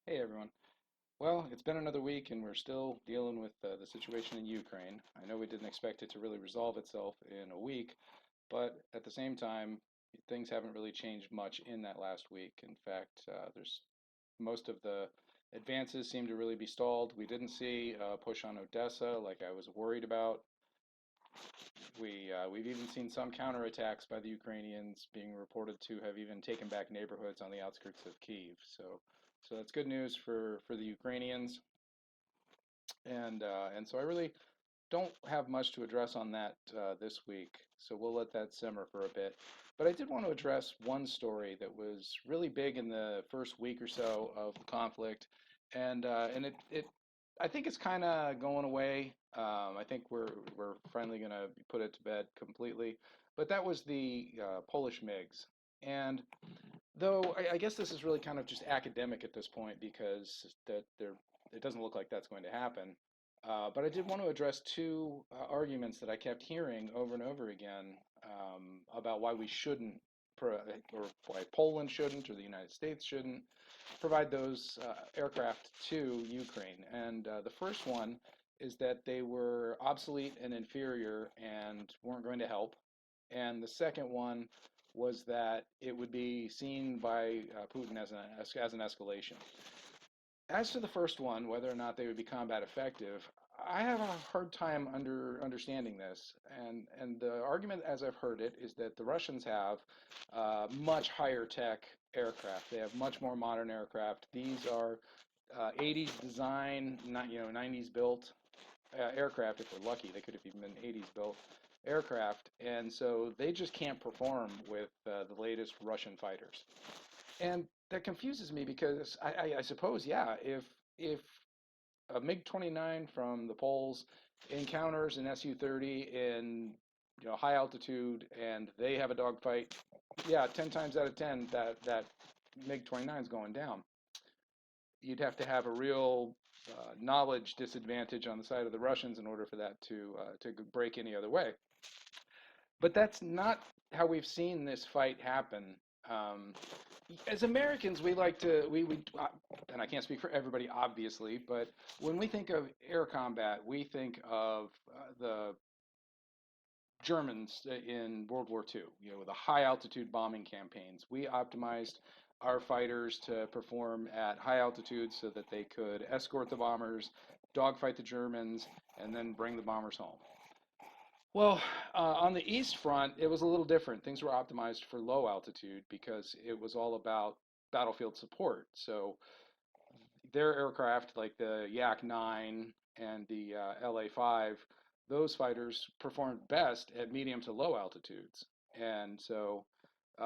Hey everyone. Well, it's been another week and we're still dealing with the situation in Ukraine. I know we didn't expect it to really resolve itself in a week, but at the same time, things haven't really changed much in that last week. In fact, there's most of the advances seem to really be stalled. We didn't see a push on Odessa like I was worried about. We've even seen some counterattacks by the Ukrainians being reported to have even taken back neighborhoods on the outskirts of Kyiv. So that's good news for the Ukrainians. And so I really don't have much to address on that this week. So we'll let that simmer for a bit. But I did want to address one story that was really big in the first week or so of the conflict, and I think it's kind of going away. I think we're finally going to put it to bed completely. But that was the Polish MiGs. And though I guess this is really kind of just academic at this point because it doesn't look like that's going to happen. But I did want to address two arguments that I kept hearing over and over again about why we shouldn't, or why Poland shouldn't, or the United States shouldn't provide those aircraft to Ukraine. And the first one is that they were obsolete and inferior and weren't going to help. And the second one was that it would be seen by Putin as an escalation. As to the first one, whether or not they would be combat effective, I have a hard time understanding this. And the argument, as I've heard it, is that the Russians have much higher tech aircraft. They have much more modern aircraft. These are 80s design, not 90s built aircraft. If we're lucky, they could have even been 80s built aircraft, and so they just can't perform with the latest Russian fighters. And that confuses me because I suppose, yeah, if a MiG-29 from the Poles encounters an Su-30 in high altitude and they have a dogfight, yeah, 10 times out of 10 that MiG-29 is going down. You'd have to have a real knowledge disadvantage on the side of the Russians in order for that to break any other way. But that's not how we've seen this fight happen. Um, as Americans, we like to and I can't speak for everybody, obviously, but when we think of air combat, we think of the Germans in World War II, the high altitude bombing campaigns. We optimized our fighters to perform at high altitudes so that they could escort the bombers, dogfight the Germans, and then bring the bombers home. Well, on the East Front, it was a little different. Things were optimized for low altitude because it was all about battlefield support. So their aircraft, like the Yak-9 and the LA-5, those fighters performed best at medium to low altitudes. And so,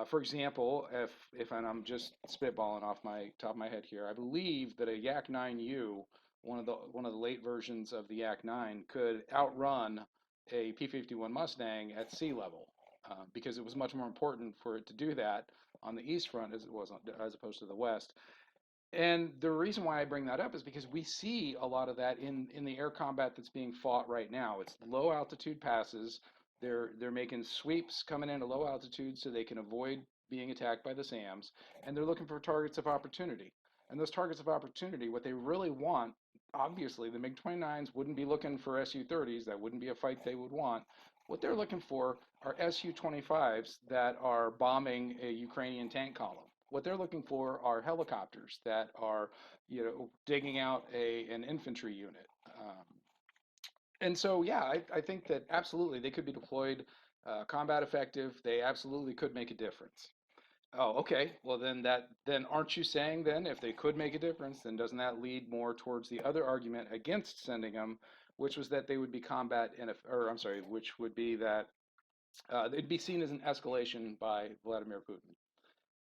for example, if and I'm just spitballing off my top of my head here, I believe that a Yak-9U, one of the late versions of the Yak-9, could outrun a P-51 Mustang at sea level because it was much more important for it to do that on the East Front as it was as opposed to the West. And the reason why I bring that up is because we see a lot of that in the air combat that's being fought right now. It's low altitude passes. They're making sweeps coming into low altitude so they can avoid being attacked by the SAMs, and they're looking for targets of opportunity. And those targets of opportunity, what they really want, obviously, the MiG-29s wouldn't be looking for Su-30s. That wouldn't be a fight they would want. What they're looking for are Su-25s that are bombing a Ukrainian tank column. What they're looking for are helicopters that are, digging out an infantry unit. And so, yeah, I think that absolutely they could be deployed combat effective. They absolutely could make a difference. Oh, okay. Well, then aren't you saying then if they could make a difference, then doesn't that lead more towards the other argument against sending them, which was that they would be combat in, or I'm sorry, which would be that they'd be seen as an escalation by Vladimir Putin.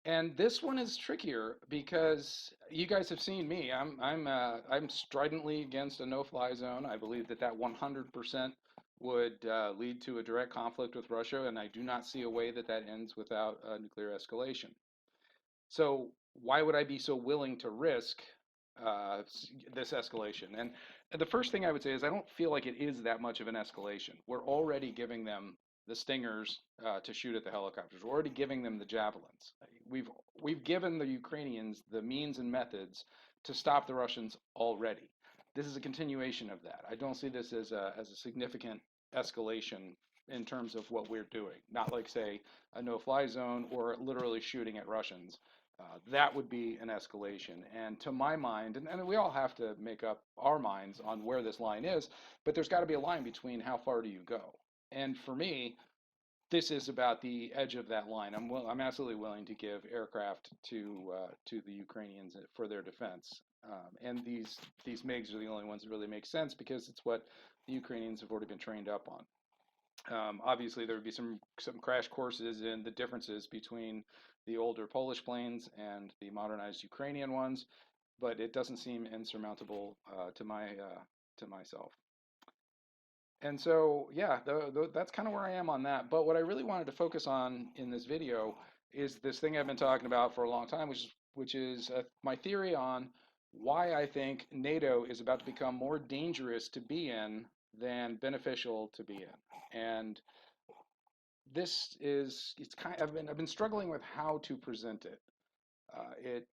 And this one is trickier because you guys have seen me. I'm stridently against a no-fly zone. I believe that 100% would lead to a direct conflict with Russia, and I do not see a way that ends without nuclear escalation. So why would I be so willing to risk this escalation? And the first thing I would say is I don't feel like it is that much of an escalation. We're already giving them the Stingers to shoot at the helicopters. We're already giving them the javelins. We've we've given the Ukrainians the means and methods to stop the Russians already. This is a continuation of that. I don't see this as a significant escalation in terms of what we're doing. Not like, say, a no-fly zone or literally shooting at Russians. That would be an escalation. And to my mind, and we all have to make up our minds on where this line is, but there's got to be a line between how far do you go. And for me, this is about the edge of that line. I'm absolutely willing to give aircraft to the Ukrainians for their defense. And these MiGs are the only ones that really make sense because it's what the Ukrainians have already been trained up on. Obviously, there would be some crash courses in the differences between the older Polish planes and the modernized Ukrainian ones, but it doesn't seem insurmountable to myself. And so, yeah, that's kind of where I am on that. But what I really wanted to focus on in this video is this thing I've been talking about for a long time, which is my theory on why I think NATO is about to become more dangerous to be in than beneficial to be in. And it's kind of, I've been struggling with how to present it.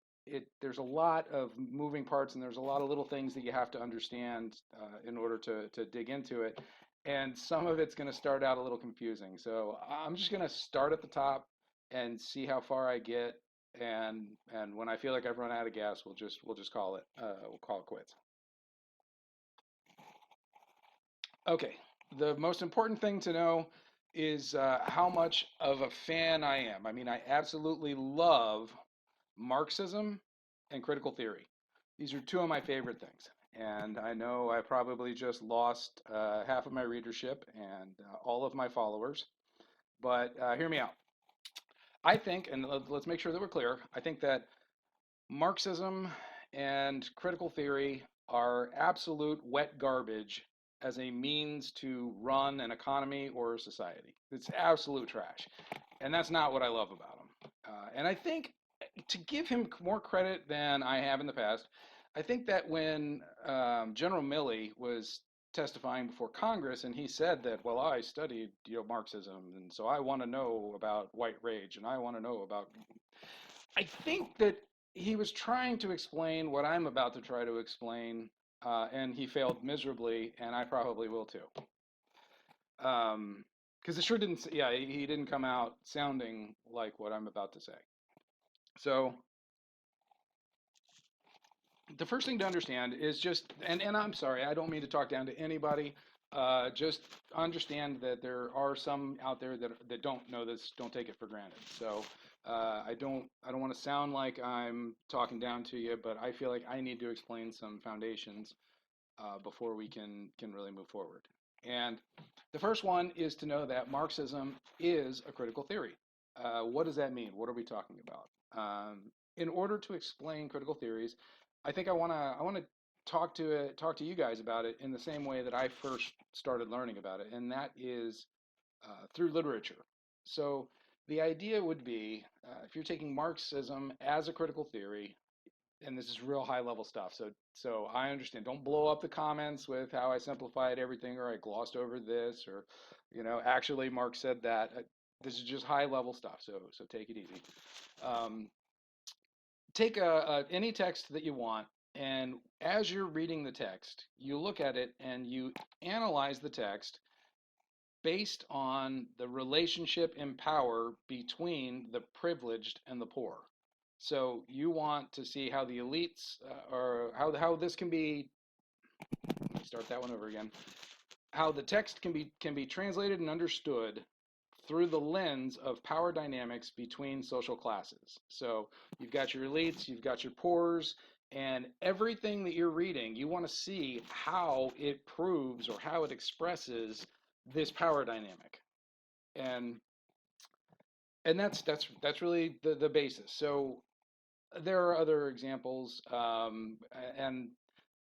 There's a lot of moving parts and there's a lot of little things that you have to understand in order to dig into it. And some of it's going to start out a little confusing. So I'm just going to start at the top and see how far I get. And when I feel like I've run out of gas, we'll just call it quits. Okay, the most important thing to know is how much of a fan I am. I mean, I absolutely love Marxism and critical theory. These are two of my favorite things. And I know I probably just lost half of my readership and all of my followers, but hear me out. I think, and let's make sure that we're clear, I think that Marxism and critical theory are absolute wet garbage as a means to run an economy or a society. It's absolute trash. And that's not what I love about him. And I think to give him more credit than I have in the past, I think that when General Milley was testifying before Congress and he said that, well, I studied Marxism and so I want to know about white rage and I want to know about, I think that he was trying to explain what I'm about to try to explain, and he failed miserably, and I probably will too. Because it sure didn't, yeah, he didn't come out sounding like what I'm about to say. So the first thing to understand is just, and I'm sorry, I don't mean to talk down to anybody. Just understand that there are some out there that don't know this, don't take it for granted. So I don't want to sound like I'm talking down to you, but I feel like I need to explain some foundations before we can really move forward. And the first one is to know that Marxism is a critical theory. What does that mean? What are we talking about? In order to explain critical theories, I think I want to talk to you guys about it in the same way that I first started learning about it, and that is through literature. So the idea would be if you're taking Marxism as a critical theory, and this is real high level stuff. So I understand. Don't blow up the comments with how I simplified everything or I glossed over this or, actually Marx said that. This is just high level stuff. So take it easy. Take any text that you want, and as you're reading the text, you look at it and you analyze the text based on the relationship in power between the privileged and the poor. So you want to see how the elites or how this can be. Let me start that one over again. How the text can be translated and understood through the lens of power dynamics between social classes. So you've got your elites, you've got your poors, and everything that you're reading, you want to see how it proves or how it expresses this power dynamic. And that's really the basis. So there are other examples, and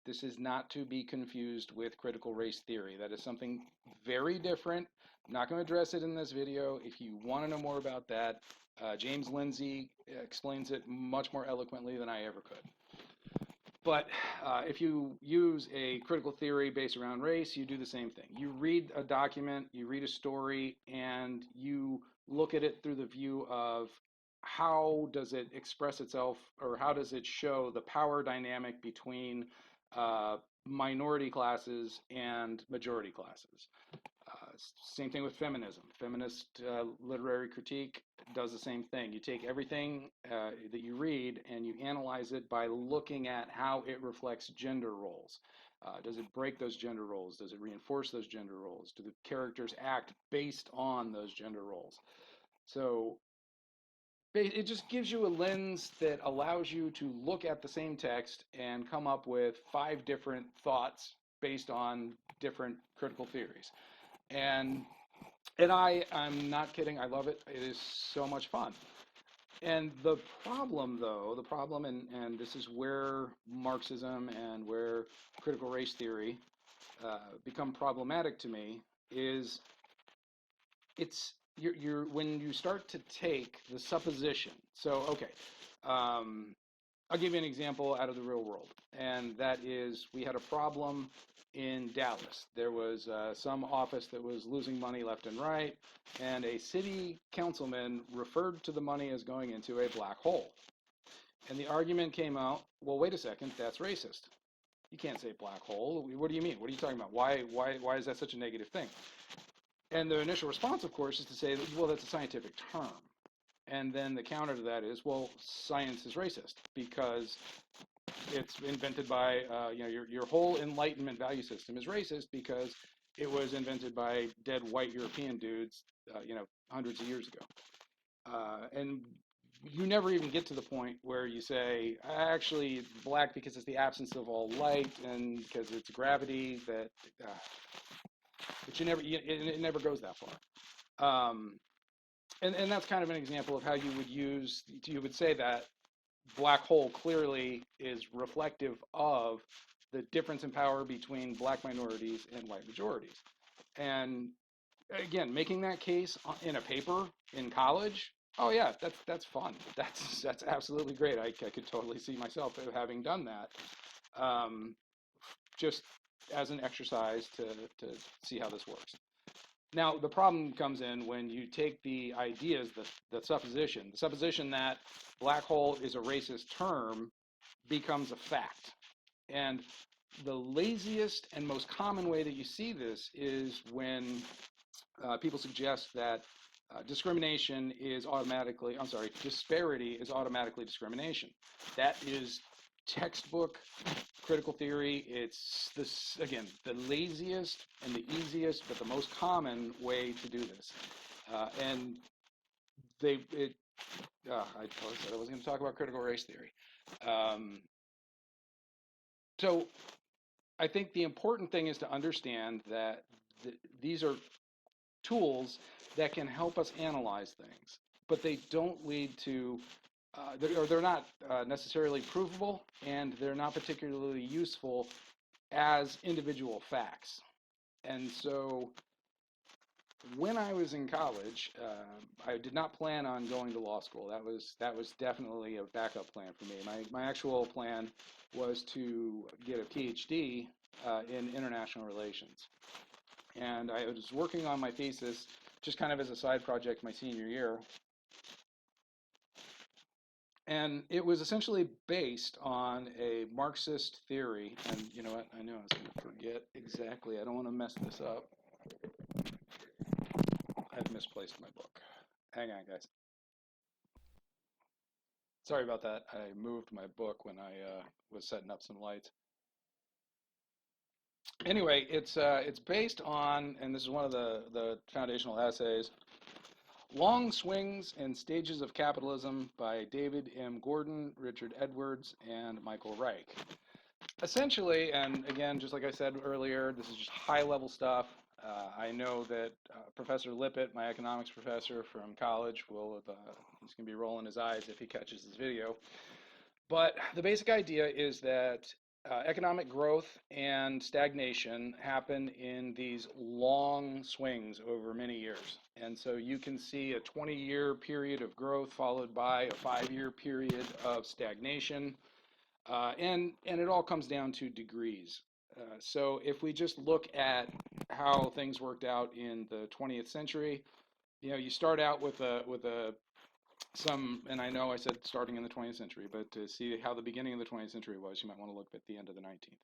this is not to be confused with critical race theory. That is something very different. I'm not going to address it in this video. If you want to know more about that, James Lindsay explains it much more eloquently than I ever could. But if you use a critical theory based around race, you do the same thing. You read a document, you read a story, and you look at it through the view of how does it express itself, or how does it show the power dynamic between uh, minority classes and majority classes. Same thing with feminism. Feminist literary critique does the same thing. You take everything that you read and you analyze it by looking at how it reflects gender roles. Does it break those gender roles? Does it reinforce those gender roles? Do the characters act based on those gender roles? So it just gives you a lens that allows you to look at the same text and come up with 5 different thoughts based on different critical theories. And I'm not kidding. I love it. It is so much fun. And the problem, though, and this is where Marxism and where critical race theory become problematic to me, is you're when you start to take the supposition. So, okay, um, I'll give you an example out of the real world, and that is we had a problem in Dallas. There was some office that was losing money left and right, and a city councilman referred to the money as going into a black hole. And the argument came out, well, wait a second, that's racist. You can't say black hole. What do you mean? What are you talking about? Why is that such a negative thing? And the initial response, of course, is to say, well, that's a scientific term. And then the counter to that is, well, science is racist because it's invented by, your whole Enlightenment value system is racist because it was invented by dead white European dudes, hundreds of years ago. And you never even get to the point where you say, actually, it's black because it's the absence of all light and because it's gravity that, but it never goes that far. And that's kind of an example of how you would say that black hole clearly is reflective of the difference in power between black minorities and white majorities. And again, making that case in a paper in college, oh yeah, that's fun. That's absolutely great. I could totally see myself having done that, just as an exercise to see how this works. Now, the problem comes in when you take the ideas, the supposition that black hole is a racist term becomes a fact. And the laziest and most common way that you see this is when people suggest that disparity is automatically discrimination. That is textbook critical theory. It's this, again, the laziest and the easiest, but the most common way to do this. And I said I was going to talk about critical race theory. So I think the important thing is to understand that these are tools that can help us analyze things, but they don't lead to, they're not necessarily provable, and they're not particularly useful as individual facts. And so when I was in college, I did not plan on going to law school. That was definitely a backup plan for me. My actual plan was to get a PhD in international relations. And I was working on my thesis just kind of as a side project my senior year. And it was essentially based on a Marxist theory. And you know what? I knew I was going to forget exactly. I don't want to mess this up. I've misplaced my book. Hang on, guys. Sorry about that. I moved my book when I was setting up some lights. Anyway, it's based on, and this is one of the foundational essays, Long Swings and Stages of Capitalism by David M. Gordon, Richard Edwards, and Michael Reich. Essentially, and again, just like I said earlier, this is just high-level stuff. I know that Professor Lippitt, my economics professor from college, he's going to be rolling his eyes if he catches this video. But the basic idea is that economic growth and stagnation happen in these long swings over many years. And so you can see a 20-year period of growth followed by a 5-year period of stagnation. And it all comes down to degrees. So if we just look at how things worked out in the 20th century, you start out with a some, and I know I said starting in the 20th century, but to see how the beginning of the 20th century was, you might want to look at the end of the 19th.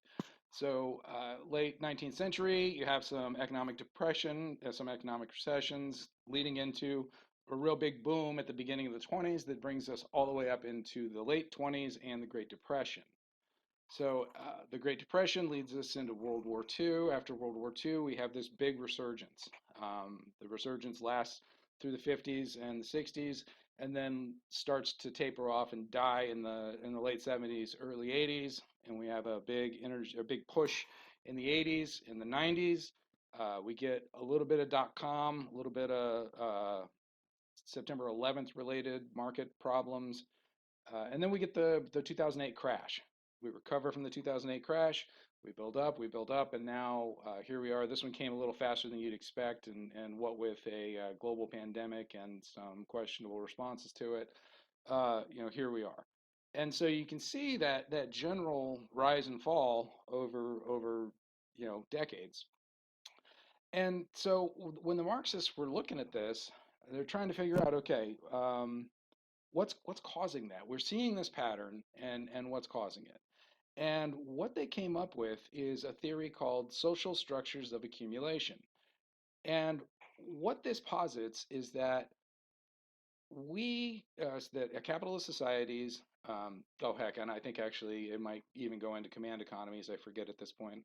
So late 19th century, you have some economic depression, some economic recessions leading into a real big boom at the beginning of the 20s that brings us all the way up into the late 20s and the Great Depression. So the Great Depression leads us into World War II. After World War II, we have this big resurgence. The resurgence lasts through the 50s and the 60s, and then starts to taper off and die in the late 70s, early 80s. And we have a big push in the 80s, in the 90s. We get a little bit of .com, a little bit of September 11th related market problems, and then we get the 2008 crash. We recover from the 2008 crash. We build up, and now here we are. This one came a little faster than you'd expect, and what with a global pandemic and some questionable responses to it, here we are. And so you can see that general rise and fall over decades. And so when the Marxists were looking at this, they're trying to figure out, okay, what's causing that? We're seeing this pattern, and what's causing it? And what they came up with is a theory called social structures of accumulation. And what this posits is that capitalist societies, oh heck, and I think actually it might even go into command economies, I forget at this point,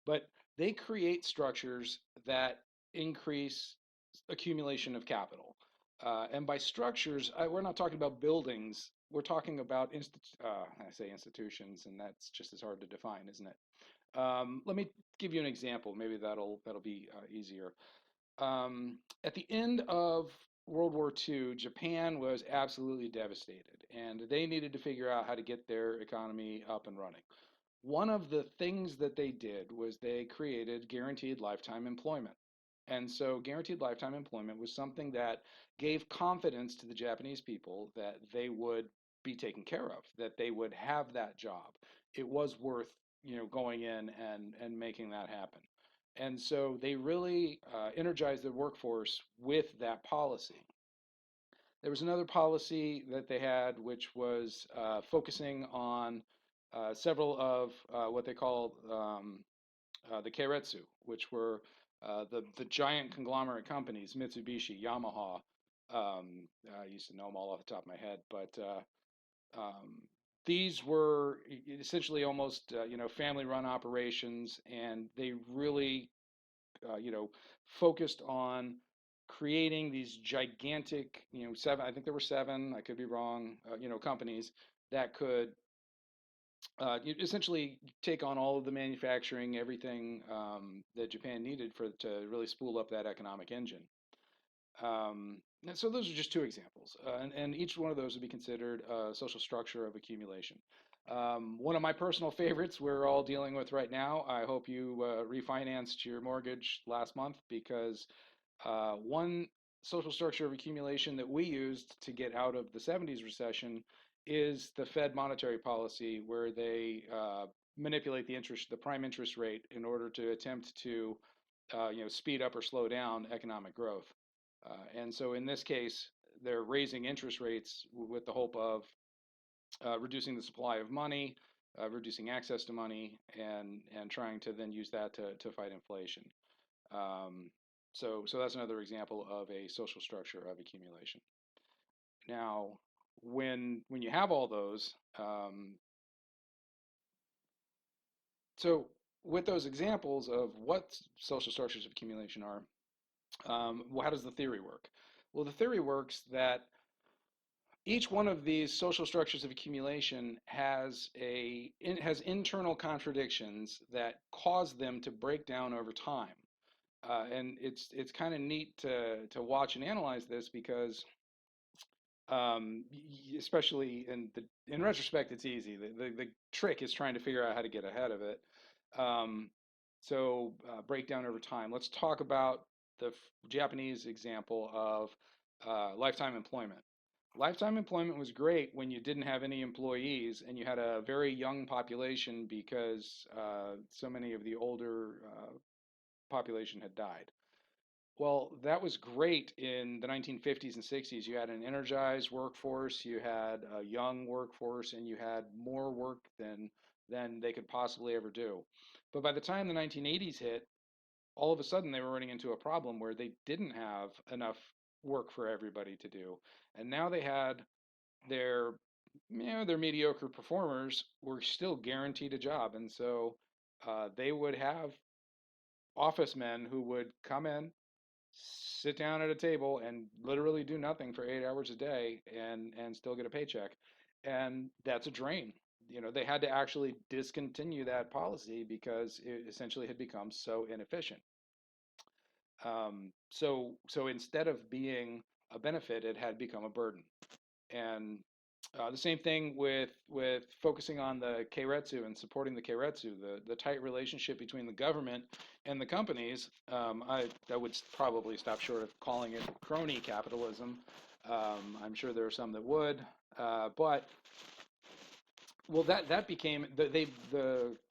but they create structures that increase accumulation of capital. And by structures, we're not talking about buildings. We're talking about I say institutions, and that's just as hard to define, isn't it? Let me give you an example. Maybe that'll be easier. At the end of World War II, Japan was absolutely devastated, and they needed to figure out how to get their economy up and running. One of the things that they did was they created guaranteed lifetime employment. And so guaranteed lifetime employment was something that gave confidence to the Japanese people that they would be taken care of, that they would have that job. It was worth, going in and making that happen. And so they really energized the workforce with that policy. There was another policy that they had, which was focusing on several of what they call the keiretsu, which were the giant conglomerate companies, Mitsubishi, Yamaha. I used to know them all off the top of my head, but these were essentially almost family-run operations, and they really focused on creating these gigantic, seven, I think there were seven, I could be wrong, companies that could essentially take on all of the manufacturing, everything that Japan needed to really spool up that economic engine. And so those are just two examples, and each one of those would be considered a social structure of accumulation. One of my personal favorites we're all dealing with right now. I hope you refinanced your mortgage last month, because one social structure of accumulation that we used to get out of the 70s recession is the Fed monetary policy, where they manipulate the prime interest rate in order to attempt to speed up or slow down economic growth. And so in this case, they're raising interest rates with the hope of reducing the supply of money, reducing access to money, and trying to then use that to fight inflation. So that's another example of a social structure of accumulation. Now, when you have all those, so with those examples of what social structures of accumulation are, well, how does the theory work? Well, the theory works that each one of these social structures of accumulation has internal contradictions that cause them to break down over time. And it's kind of neat to watch and analyze this, because especially in retrospect, it's easy. The trick is trying to figure out how to get ahead of it. Um, so breakdown over time. Let's talk about the Japanese example of lifetime employment. Lifetime employment was great when you didn't have any employees and you had a very young population because so many of the older population had died. Well, that was great in the 1950s and 60s. You had an energized workforce, you had a young workforce, and you had more work than they could possibly ever do. But by the time the 1980s hit, all of a sudden they were running into a problem where they didn't have enough work for everybody to do. And now they had their their mediocre performers were still guaranteed a job, and so they would have office men who would come in, sit down at a table, and literally do nothing for 8 hours a day, and still get a paycheck, and that's a drain. They had to actually discontinue that policy because it essentially had become so inefficient. So instead of being a benefit, it had become a burden. And the same thing with focusing on the keiretsu and supporting the keiretsu, the tight relationship between the government and the companies. I would probably stop short of calling it crony capitalism. I'm sure there are some that would, but well, that became the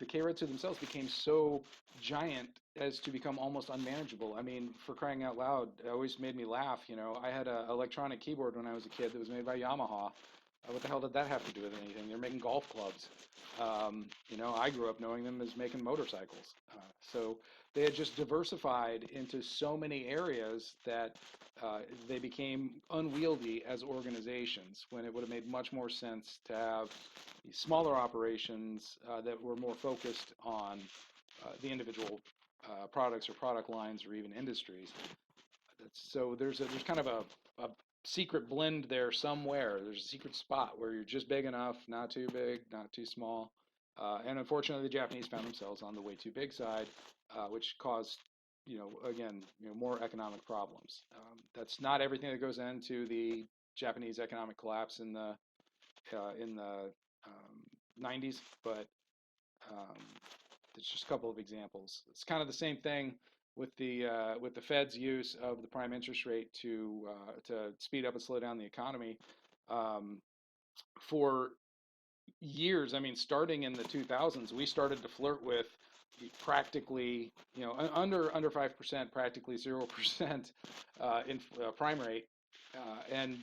keiretsu themselves became so giant as to become almost unmanageable. I mean, for crying out loud, it always made me laugh. I had an electronic keyboard when I was a kid that was made by Yamaha. What the hell did that have to do with anything? They're making golf clubs. I grew up knowing them as making motorcycles. So they had just diversified into so many areas that they became unwieldy as organizations when it would have made much more sense to have smaller operations that were more focused on the individual products or product lines or even industries. So there's kind of a secret blend there somewhere. There's a secret spot where you're just big enough, not too big, not too small. And unfortunately, the Japanese found themselves on the way too big side, which caused, again, more economic problems. That's not everything that goes into the Japanese economic collapse in the 90s, but um, it's just a couple of examples. It's kind of the same thing with the Fed's use of the prime interest rate to speed up and slow down the economy. Um, for years, I mean, starting in the 2000s, we started to flirt with practically, under 5%, practically 0% in prime rate. And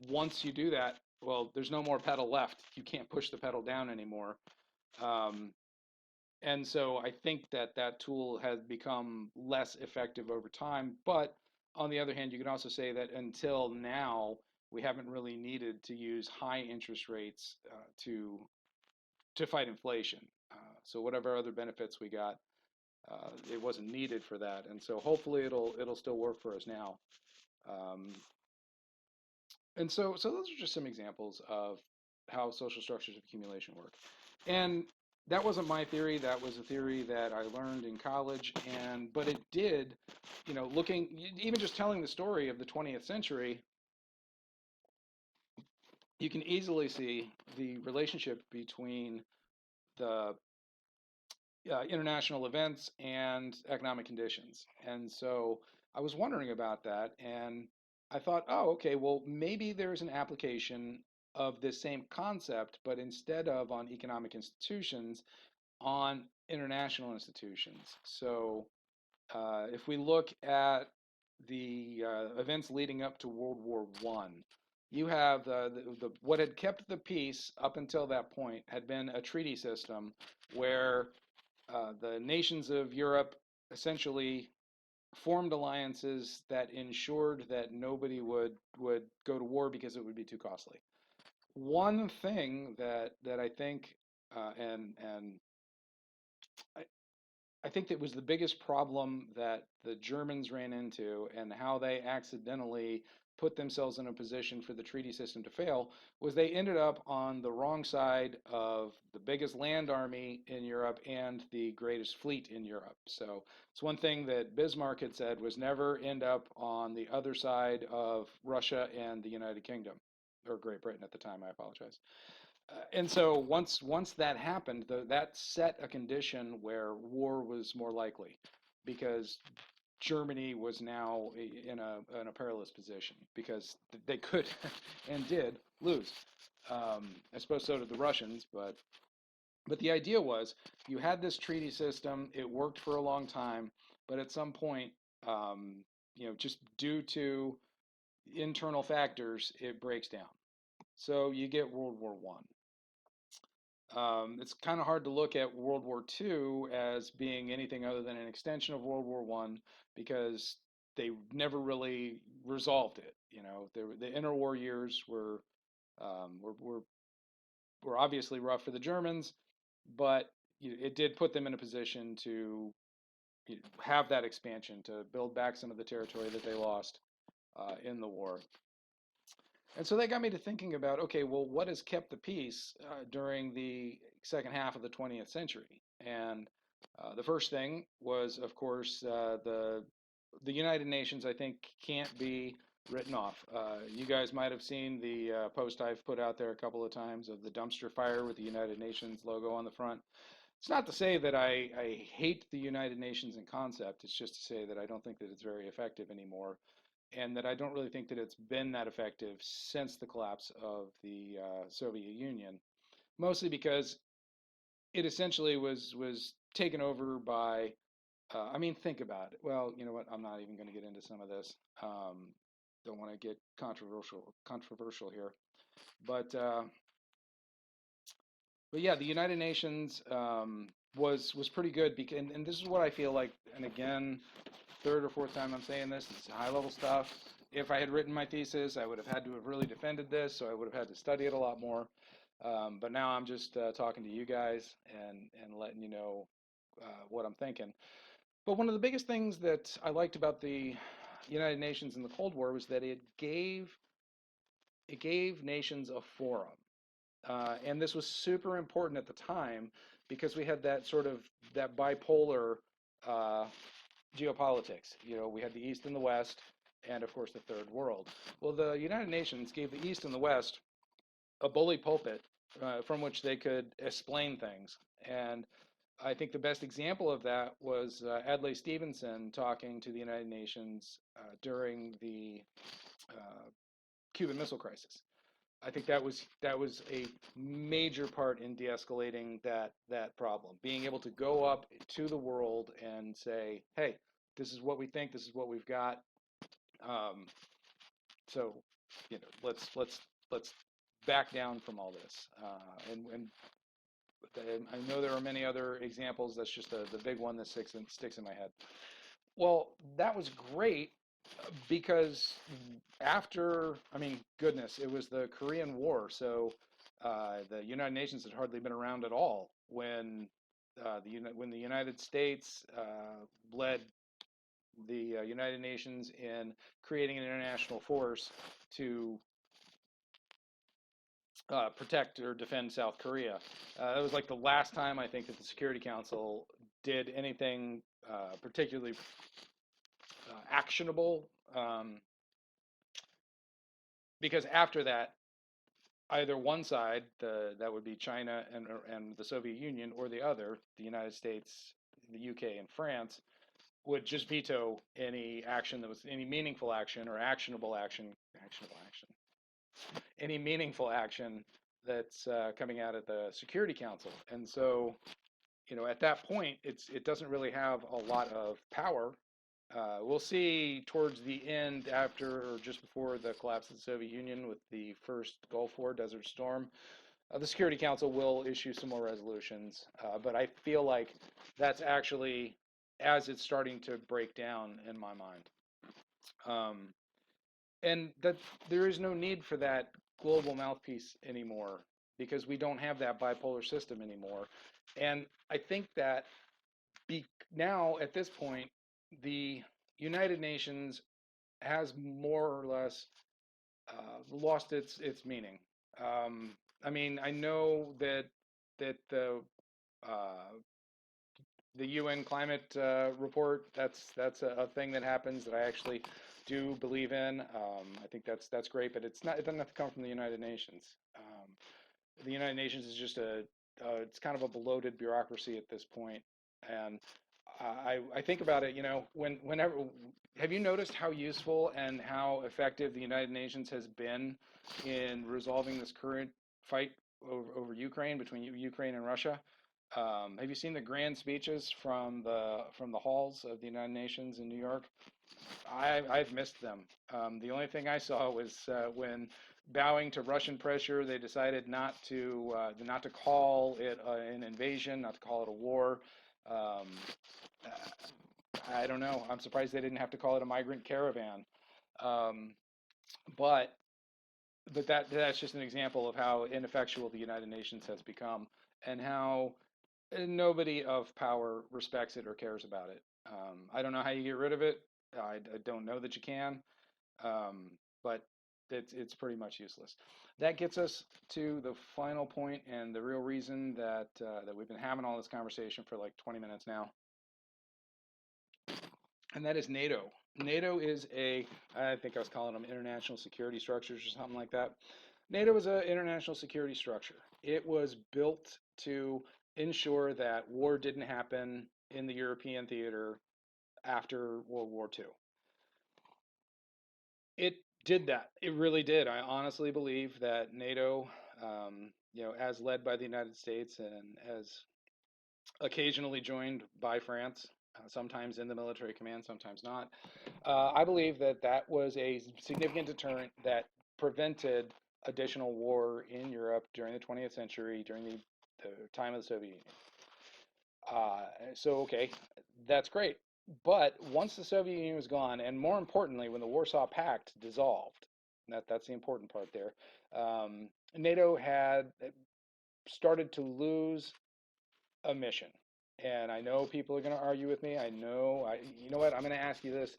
once you do that, well, there's no more pedal left. You can't push the pedal down anymore. Um, and so I think that tool has become less effective over time. But on the other hand, you can also say that until now, we haven't really needed to use high interest rates to fight inflation. So whatever other benefits we got, it wasn't needed for that. And so hopefully it'll still work for us now. Um, and so those are just some examples of how social structures of accumulation work. And that wasn't my theory. That was a theory that I learned in college. But it did, looking, even just telling the story of the 20th century, you can easily see the relationship between the international events and economic conditions. And so I was wondering about that, and I thought, oh, okay, well, maybe there's an application of this same concept, but instead of on economic institutions, on international institutions. So if we look at the events leading up to World War I, you have what had kept the peace up until that point had been a treaty system where the nations of Europe essentially formed alliances that ensured that nobody would go to war because it would be too costly. One thing that I think and I, I think that was the biggest problem that the Germans ran into and how they accidentally put themselves in a position for the treaty system to fail was they ended up on the wrong side of the biggest land army in Europe and the greatest fleet in Europe. So it's one thing that Bismarck had said was never end up on the other side of Russia and the United Kingdom, or Great Britain at the time, I apologize. And so once that happened, that set a condition where war was more likely, because Germany was now in a perilous position because they could and did lose. I suppose so did the Russians, but the idea was you had this treaty system. It worked for a long time, but at some point, um, just due to internal factors, it breaks down. So you get World War One. It's kind of hard to look at World War II as being anything other than an extension of World War One because they never really resolved it. The interwar years um, were, were were obviously rough for the Germans, but it did put them in a position to have that expansion to build back some of the territory that they lost in the war. And so that got me to thinking about, okay, well, what has kept the peace during the second half of the 20th century? And the first thing was, of course, the United Nations. I think can't be written off. You guys might have seen the post I've put out there a couple of times of the dumpster fire with the United Nations logo on the front. It's not to say that I hate the United Nations in concept. It's just to say that I don't think that it's very effective anymore, and that I don't really think that it's been that effective since the collapse of the Soviet Union. Mostly because it essentially was taken over by. I mean, think about it. Well, you know what? I'm not even going to get into some of this. Don't want to get controversial here, but uh, but yeah, the United Nations was pretty good because, and this is what I feel like. And again, third or fourth time I'm saying this. It's high level stuff. If I had written my thesis, I would have had to have really defended this, so I would have had to study it a lot more. But now I'm just talking to you guys and letting you know what I'm thinking. But one of the biggest things that I liked about the United Nations in the Cold War was that it gave nations a forum. And this was super important at the time because we had that sort of that bipolar uh, geopolitics. We had the East and the West, and of course the Third World. Well, the United Nations gave the East and the West a bully pulpit from which they could explain things. And I think the best example of that was Adlai Stevenson talking to the United Nations during the uh, Cuban Missile Crisis. I think that was a major part in de-escalating that problem. Being able to go up to the world and say, "Hey, this is what we think. This is what we've got." Um, so, let's back down from all this. And I know there are many other examples. That's just the big one that sticks in my head. Well, that was great because after, I mean, goodness, it was the Korean War, so the United Nations had hardly been around at all when the United States led the United Nations in creating an international force to protect or defend South Korea. That was like the last time I think that the Security Council did anything particularly actionable. Because after that, either one side, that would be China and the Soviet Union, or the other, the United States, the UK, and France, would just veto any action that was any meaningful action or actionable action, any meaningful action that's coming out of the Security Council. And so, at that point, it doesn't really have a lot of power. We'll see towards the end, after or just before the collapse of the Soviet Union with the first Gulf War, Desert Storm, the Security Council will issue some more resolutions. But I feel like that's actually as it's starting to break down in my mind. Um, and that there is no need for that global mouthpiece anymore because we don't have that bipolar system anymore. And I think that now at this point, the United Nations has more or less lost its meaning. I mean, I know that uh, the UN climate report, that's a thing that happens that I actually do believe in. I think that's great, but it doesn't have to come from the United Nations. The United Nations is just it's kind of a bloated bureaucracy at this point, and I think about it, whenever, have you noticed how useful and how effective the United Nations has been in resolving this current fight over Ukraine, between Ukraine and Russia? Have you seen the grand speeches from the halls of the United Nations in New York? I've missed them. The only thing I saw was when, bowing to Russian pressure, they decided not to call it an invasion, not to call it a war. Um, I don't know. I'm surprised they didn't have to call it a migrant caravan. Um, but that's just an example of how ineffectual the United Nations has become, and how nobody of power respects it or cares about it. I don't know how you get rid of it. I don't know that you can, but it's pretty much useless. That gets us to the final point and the real reason that we've been having all this conversation for like 20 minutes now, and that is NATO. NATO is I think I was calling them international security structures or something like that. NATO is an international security structure. It was built to ensure that war didn't happen in the European theater after World War II. It did that. It really did. I honestly believe that NATO, as led by the United States and as occasionally joined by France, sometimes in the military command, sometimes not. I believe that that was a significant deterrent that prevented additional war in Europe during the 20th century, during the time of the Soviet Union. Okay, that's great. But once the Soviet Union was gone, and more importantly, when the Warsaw Pact dissolved, that's the important part there, NATO had started to lose a mission. And I know people are going to argue with me. You know what? I'm going to ask you this.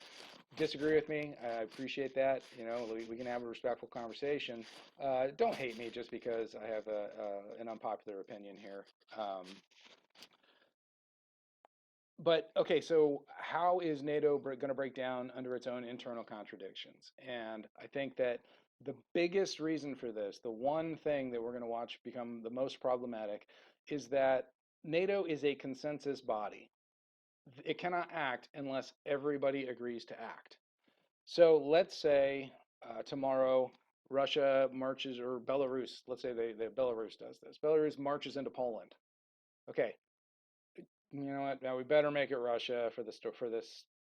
Disagree with me. I appreciate that. We can have a respectful conversation. Don't hate me just because I have an unpopular opinion here. But okay, so how is NATO going to break down under its own internal contradictions? And I think that the biggest reason for this, the one thing that we're going to watch become the most problematic, is that NATO is a consensus body. It cannot act unless everybody agrees to act. So let's say tomorrow Russia marches, or Belarus, let's say Belarus does this. Belarus marches into Poland. Okay, you know what? Now we better make it Russia for this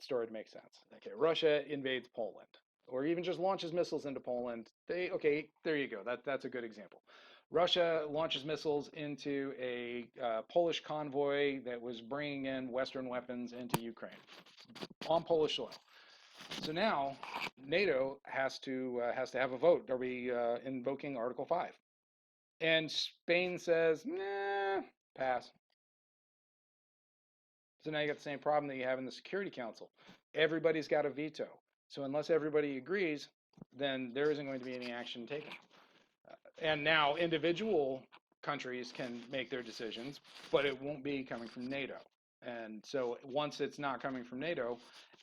story to make sense. Okay, Russia invades Poland, or even just launches missiles into Poland. Okay, there you go. That's a good example. Russia launches missiles into a Polish convoy that was bringing in Western weapons into Ukraine on Polish soil. So now NATO has to have a vote. Are we invoking Article 5? And Spain says, nah, pass. So now you got the same problem that you have in the Security Council. Everybody's got a veto. So unless everybody agrees, then there isn't going to be any action taken. And now individual countries can make their decisions, but it won't be coming from NATO. And so once it's not coming from NATO,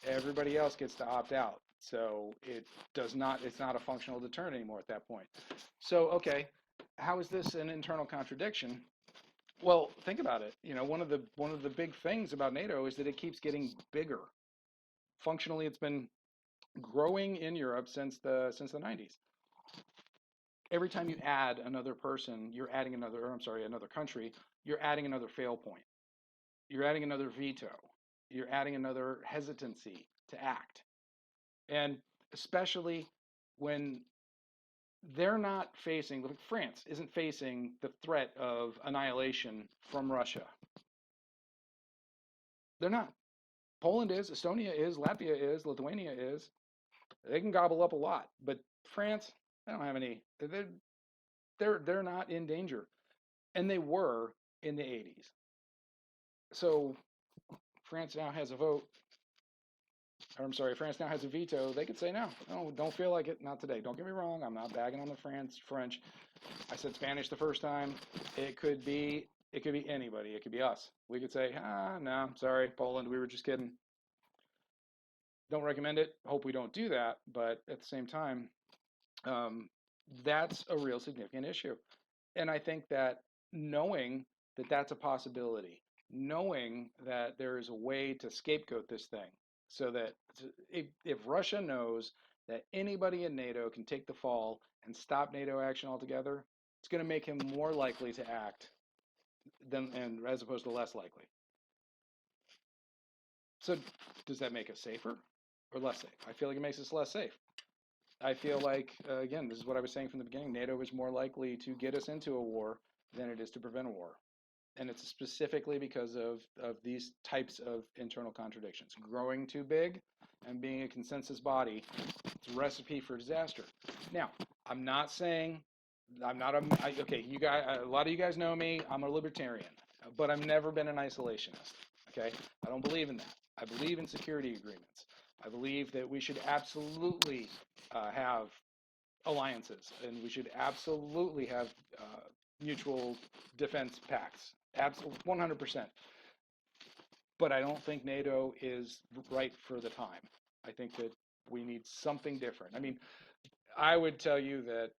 everybody else gets to opt out. So it's not a functional deterrent anymore at that point. So, okay, how is this an internal contradiction? Well, think about it. One of the big things about NATO is that it keeps getting bigger. Functionally, it's been growing in Europe since the 90s. Every time you add another person, you're adding another country, you're adding another fail point. You're adding another veto. You're adding another hesitancy to act. And especially when they're not facing, like France isn't facing the threat of annihilation from Russia. They're not. Poland is, Estonia is, Latvia is, Lithuania is. They can gobble up a lot, but France, they don't have any. They're not in danger, and they were in the 80s. So France now has a vote. Or I'm sorry, France now has a veto. They could say no, don't feel like it, not today. Don't get me wrong, I'm not bagging on the French. I said Spanish the first time. It could be anybody. It could be us. We could say, no, sorry, Poland, we were just kidding. Don't recommend it. Hope we don't do that. But at the same time, that's a real significant issue. And I think that knowing that that's a possibility, knowing that there is a way to scapegoat this thing so that if Russia knows that anybody in NATO can take the fall and stop NATO action altogether, it's going to make him more likely to act than, and as opposed to less likely. So does that make us safer or less safe? I feel like it makes us less safe. I feel like, again, this is what I was saying from the beginning, NATO is more likely to get us into a war than it is to prevent a war. And it's specifically because of these types of internal contradictions. Growing too big and being a consensus body, it's a recipe for disaster. Now, I'm not saying, okay, you guys, a lot of you guys know me, I'm a libertarian, but I've never been an isolationist, okay? I don't believe in that. I believe in security agreements. I believe that we should absolutely have alliances, and we should absolutely have mutual defense pacts. Absolutely, 100%. But I don't think NATO is right for the time. I think that we need something different. I mean, I would tell you that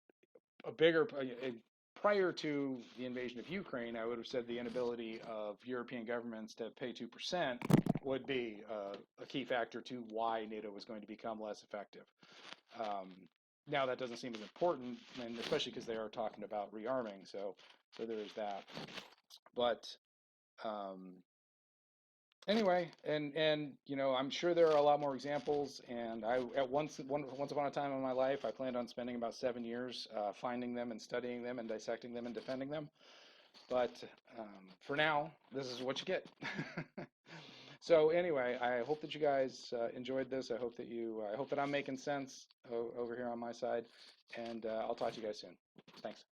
a bigger, prior to the invasion of Ukraine, I would have said the inability of European governments to pay 2% would be a key factor to why NATO was going to become less effective. Um, Now that doesn't seem as important, and especially because they are talking about rearming. So there is that. But um, anyway, and I'm sure there are a lot more examples. And once upon a time in my life, I planned on spending about 7 years finding them and studying them and dissecting them and defending them. But for now, this is what you get. So anyway, I hope that you guys enjoyed this. I hope that I'm making sense over here on my side, and I'll talk to you guys soon. Thanks.